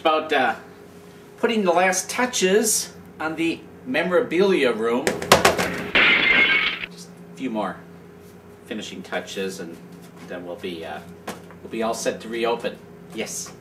about putting the last touches on the memorabilia room. Just a few more finishing touches, and then we'll be all set to reopen. Yes.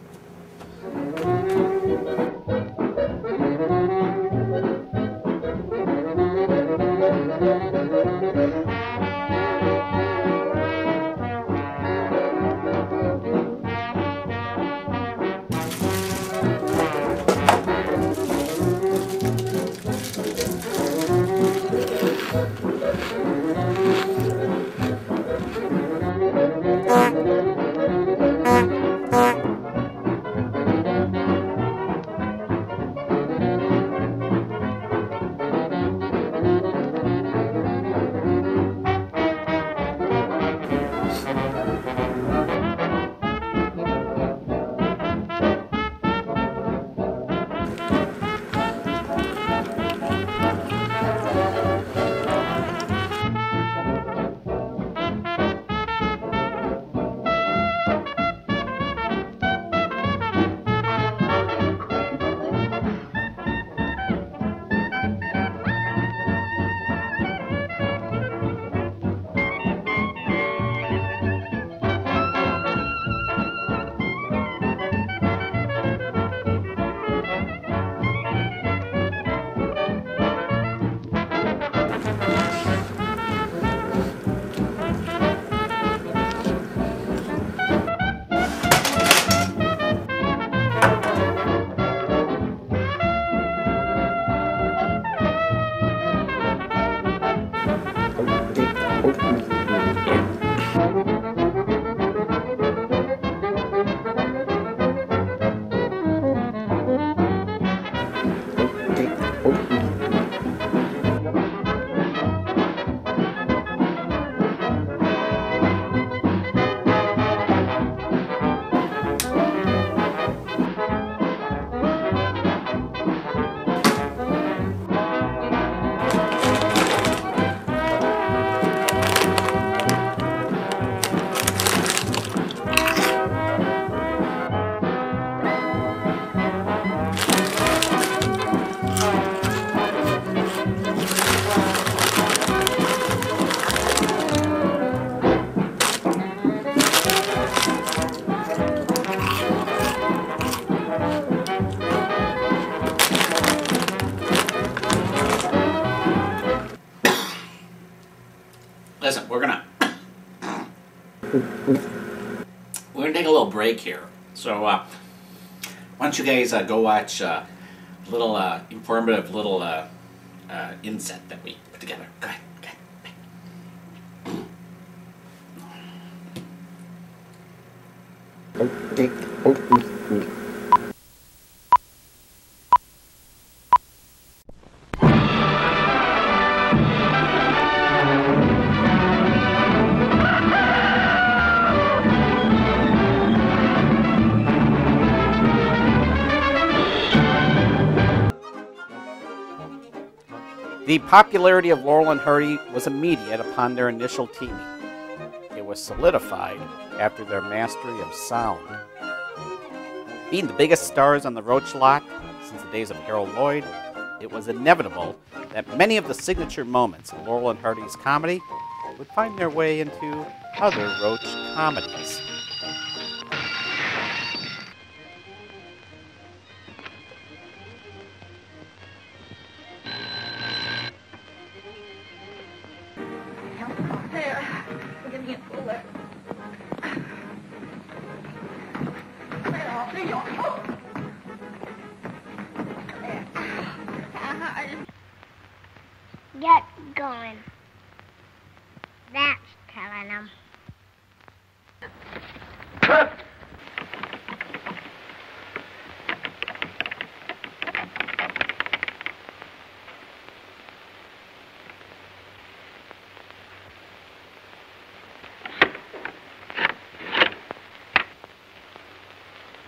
Listen, we're gonna take a little break here. So why don't you guys go watch a little informative little inset that we put together. Go ahead. The popularity of Laurel and Hardy was immediate upon their initial teaming. It was solidified after their mastery of sound. Being the biggest stars on the Roach lot since the days of Harold Lloyd, it was inevitable that many of the signature moments of Laurel and Hardy's comedy would find their way into other Roach comedies. Get going. That's telling them.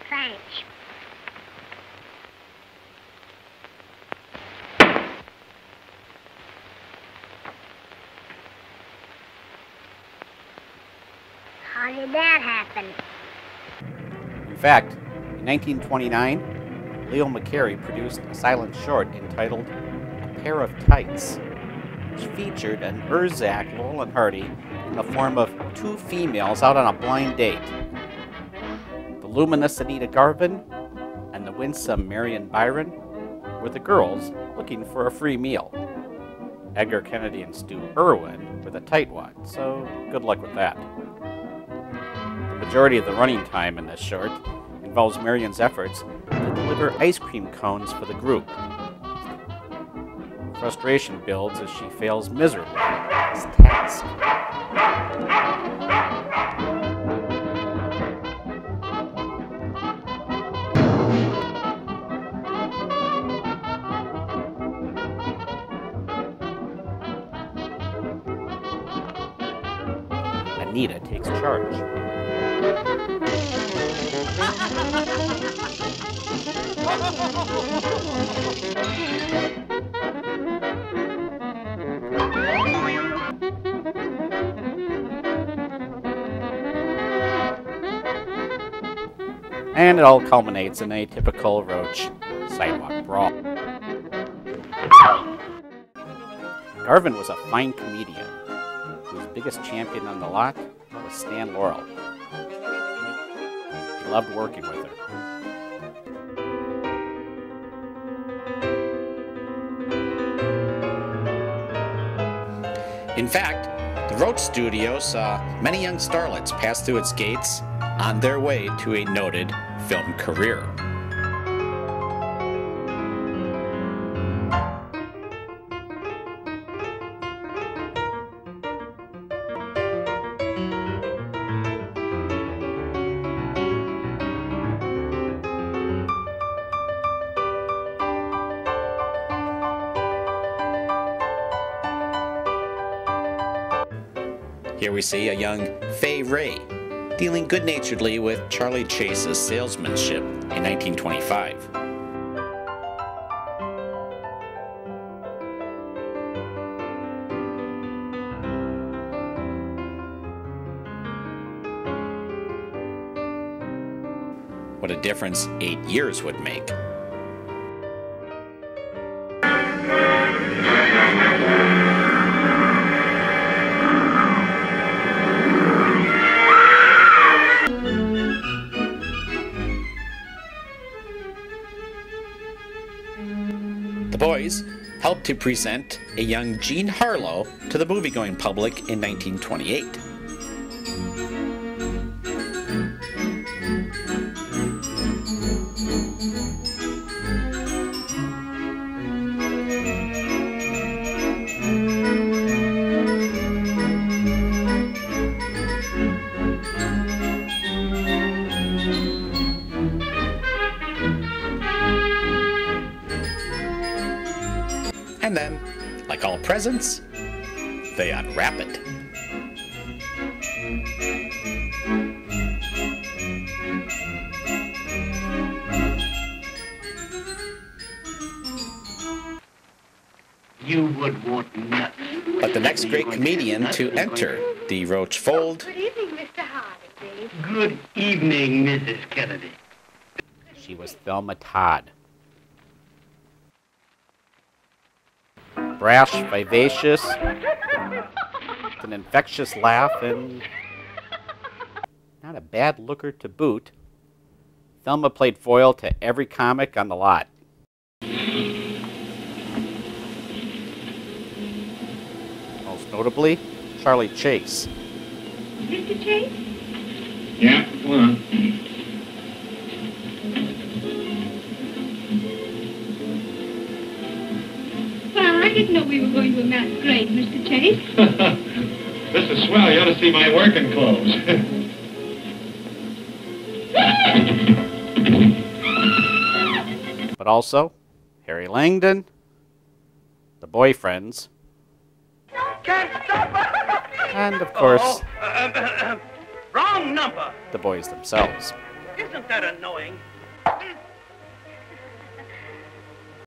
Thanks. How did that happen? In fact, in 1929, Leo McCarey produced a silent short entitled A Pair of Tights, which featured an Urzak Laurel Hardy in the form of two females out on a blind date. The luminous Anita Garvin and the winsome Marion Byron were the girls looking for a free meal. Edgar Kennedy and Stu Irwin were the tight ones, so good luck with that. The majority of the running time in this short involves Marion's efforts to deliver ice cream cones for the group. Frustration builds as she fails miserably at this task. Anita takes charge. And it all culminates in a typical Roach sidewalk brawl. Garvin was a fine comedian, whose biggest champion on the lot was Stan Laurel. He loved working with her. In fact, the Roach studio saw many young starlets pass through its gates on their way to a noted film career. Here we see a young Fay Ray dealing good-naturedly with Charlie Chase's salesmanship in 1925. What a difference 8 years would make. The boys helped to present a young Jean Harlow to the movie-going public in 1928. And then, like all presents, they unwrap it. You would want nuts. But the next great comedian to enter the Roach fold... Good evening, Mr. Hardy. Good evening, Mrs. Kennedy. She was Thelma Todd. Brash, vivacious, with an infectious laugh, and not a bad looker to boot. Thelma played foil to every comic on the lot. Most notably, Charlie Chase. Mr. Chase? Yeah, go on. Well, I didn't know we were going to a masquerade, Mr. Chase. This is swell. You ought to see my working clothes. But also, Harry Langdon, the boyfriends, and of course, Wrong number. the boys themselves. Isn't that annoying?